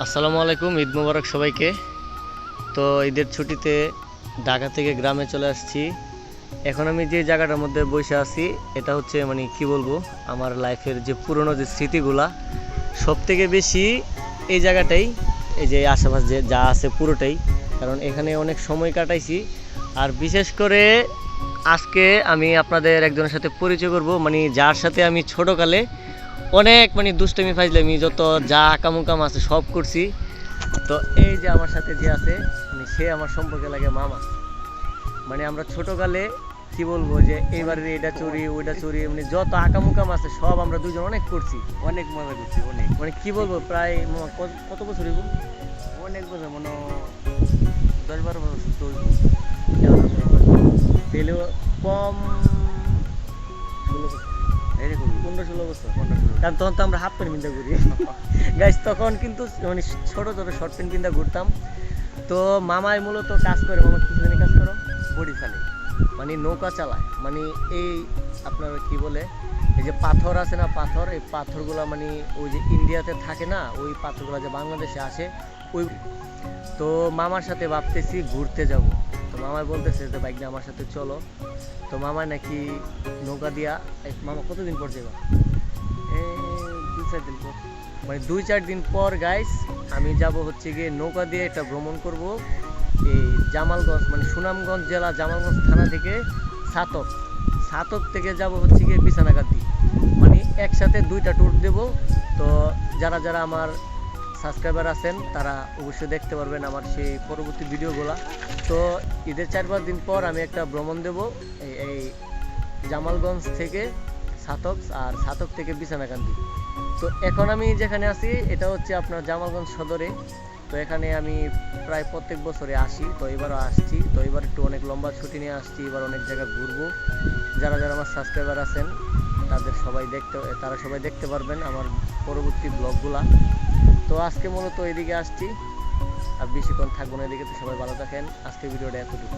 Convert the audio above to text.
আসসালামু আলাইকুম, ঈদ মোবারক সবাইকে। তো ঈদের ছুটিতে ঢাকা থেকে গ্রামে চলে আসছি। এখন আমি যে জায়গাটার মধ্যে বসে আছি এটা হচ্ছে কি বলবো, আমার লাইফের যে পুরনো যে স্মৃতিগুলা সব থেকে বেশি এই জায়গাটাই, এই যে আশেপাশে যে যা আছে পুরোটাই, কারণ এখানে অনেক সময় কাটাইছি। আর বিশেষ করে আজকে আমি আপনাদের একজনের সাথে পরিচয় করব, যার সাথে আমি ছোটোকালে অনেক দুষ্টামি ফাইজলামি যত যা আকামুকাম আছে সব করছি। তো এই যে আমার সাথে যে আছে সে আমার সম্পর্কে লাগে মামা। আমরা ছোটোকালে কি বলবো যে এইবারে এটা চুরি ওইটা চুরি, যত আকামুকাম আছে সব আমরা দুজন অনেক করছি, অনেক মজা করছি। অনেক কি বলবো, প্রায় কত বছর হইব? অনেক বছর, 10-12 বছর তাহলে কম 16 বছর, এরকম 15-16 বছর। কারণ তখন তো আমরা হাফ প্যান্ট পিন্ধা ঘুরি গাইস, তখন কিন্তু ছোট ছোট শর্ট প্যান্ট পিন্ধা ঘুরতাম। তো মামাই মূলত কাজ করে, মামা কি জানি কাজ করো? বডি ফেলে, নৌকা চালায়। এই আপনার কি বলে, এই যে পাথর আছে না, পাথর, এই পাথরগুলা ওই যে ইন্ডিয়াতে থাকে না, ওই পাথরগুলা যে বাংলাদেশে আসে ওই। তো মামার সাথে ভাবতেছি ঘুরতে যাব। তো মামাই বলতেছে যে বাইক নিয়ে আমার সাথে চলো। তো মামাই নাকি নৌকা দিয়া, মামা কতদিন পর যাবা? 2-4 দিন পর, 2-4 দিন পর গাইস আমি যাব হচ্ছে গিয়ে নৌকা দিয়ে একটা ভ্রমণ করব এই জামালগঞ্জ, সুনামগঞ্জ জেলা জামালগঞ্জ থানা থেকে সাতক থেকে যাব হচ্ছে গিয়ে বিছানাকান্দি। একসাথে 2টা ট্যুর দেব। তো যারা যারা আমার সাবস্ক্রাইবার আছেন তারা অবশ্যই দেখতে পারবেন আমার সেই পরবর্তী ভিডিওগুলা। তো ঈদের 4-5 দিন পর আমি একটা ভ্রমণ দেব এই জামালগঞ্জ থেকে সাতক, আর সাতক থেকে বিছানাকান্দি। তো এখন আমি যেখানে আছি এটা হচ্ছে আপনার জামালগঞ্জ সদরে। তো এখানে আমি প্রায় প্রত্যেক বছরে আসি, তো এবারও আসছি। তো এবার একটু অনেক লম্বা ছুটি নিয়ে আসছি, এবার অনেক জায়গা ঘুরবো। যারা যারা আমার সাবস্ক্রাইবার আছেন তারা সবাই দেখতে পারবেন আমার পরবর্তী ব্লগগুলা। তো আজকে মূলত এদিকে আসছি, আর বেশিক্ষণ থাকবো না এদিকে। তো সবাই ভালো থাকেন, আজকে ভিডিওটা এতটুকু।